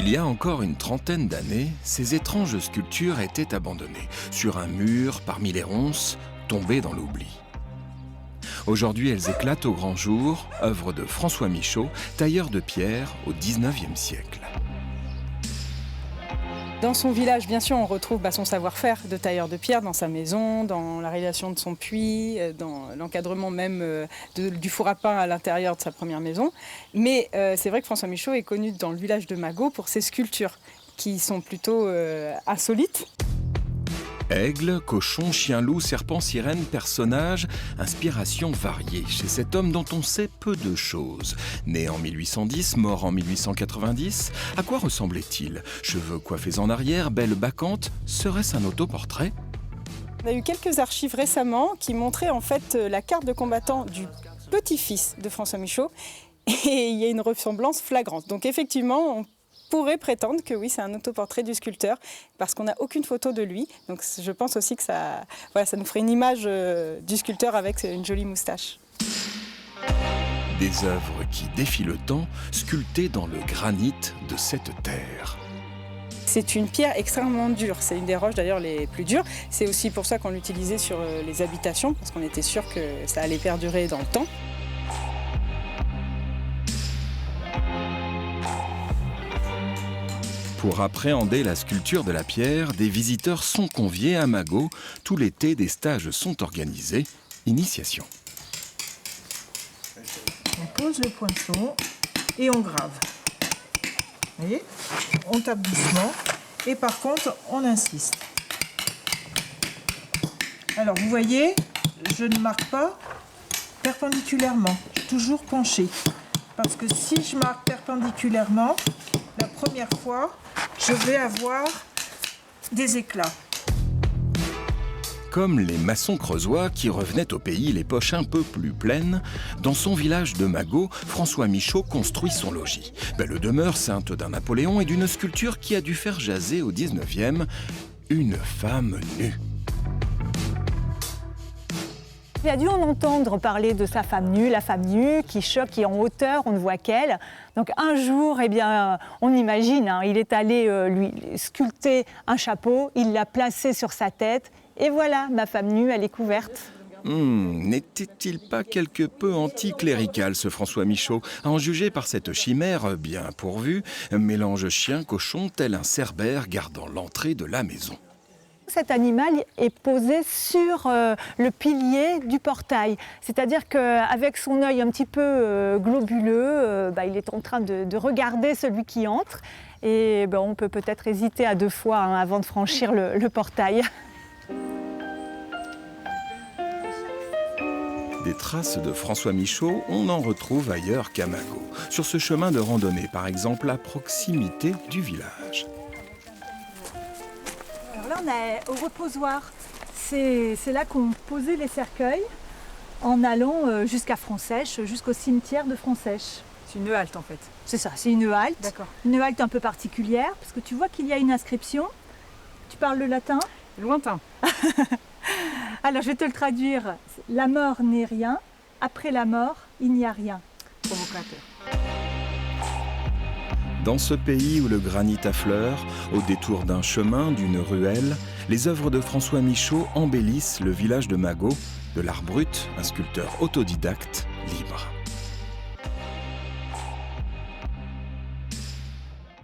Il y a encore une trentaine d'années, ces étranges sculptures étaient abandonnées, sur un mur parmi les ronces, tombées dans l'oubli. Aujourd'hui, elles éclatent au grand jour, œuvre de François Michaud, tailleur de pierre au XIXe siècle. Dans son village, bien sûr, on retrouve son savoir-faire de tailleur de pierre dans sa maison, dans la réalisation de son puits, dans l'encadrement même du four à pain à l'intérieur de sa première maison. Mais c'est vrai que François Michaud est connu dans le village de Magot pour ses sculptures, qui sont plutôt insolites. Aigle, cochon, chien, loup, serpent, sirène, personnages, inspiration variée chez cet homme dont on sait peu de choses. Né en 1810, mort en 1890, à quoi ressemblait-il? Cheveux coiffés en arrière, belle bacchante, serait-ce un autoportrait? On a eu quelques archives récemment qui montraient en fait la carte de combattant du petit-fils de François Michaud et il y a une ressemblance flagrante. Donc effectivement, on pourrait prétendre que oui, c'est un autoportrait du sculpteur parce qu'on n'a aucune photo de lui. Donc je pense aussi que ça nous ferait une image du sculpteur avec une jolie moustache. Des œuvres qui défient le temps, sculptées dans le granit de cette terre. C'est une pierre extrêmement dure, c'est une des roches d'ailleurs les plus dures. C'est aussi pour ça qu'on l'utilisait sur les habitations, parce qu'on était sûr que ça allait perdurer dans le temps. Pour appréhender la sculpture de la pierre, des visiteurs sont conviés à Magot. Tout l'été, des stages sont organisés. Initiation. On pose le poinçon et on grave. Vous voyez? On tape doucement et par contre, on insiste. Alors, vous voyez, je ne marque pas perpendiculairement. Je suis toujours penchée. Parce que si je marque perpendiculairement, la première fois, je vais avoir des éclats. Comme les maçons creusois qui revenaient au pays les poches un peu plus pleines, dans son village de Magot, François Michaud construit son logis. Belle demeure ceinte d'un Napoléon et d'une sculpture qui a dû faire jaser au 19e, une femme nue. Il a dû en entendre parler de sa femme nue, la femme nue qui choque, qui est en hauteur, on ne voit qu'elle. Donc un jour, on imagine, il est allé lui sculpter un chapeau, il l'a placé sur sa tête, et voilà, ma femme nue, elle est couverte. N'était-il pas quelque peu anticlérical, ce François Michaud, à en juger par cette chimère bien pourvue, mélange chien-cochon tel un cerbère gardant l'entrée de la maison? Cet animal est posé sur le pilier du portail. C'est-à-dire qu'avec son œil un petit peu globuleux, il est en train de regarder celui qui entre. Et on peut peut-être hésiter à deux fois avant de franchir le portail. Des traces de François Michaud, on en retrouve ailleurs qu'à Magot. Sur ce chemin de randonnée, par exemple, à proximité du village. Alors là, on est au reposoir. C'est là qu'on posait les cercueils en allant jusqu'à Francsèche, jusqu'au cimetière de Francsèche. C'est une halte en fait. C'est ça, c'est une halte. D'accord. Une halte un peu particulière, parce que tu vois qu'il y a une inscription. Tu parles le latin? Lointain. Alors, je vais te le traduire. La mort n'est rien. Après la mort, il n'y a rien. Provocateur. Dans ce pays où le granit affleure, au détour d'un chemin, d'une ruelle, les œuvres de François Michaud embellissent le village de Magot, de l'art brut, un sculpteur autodidacte, libre.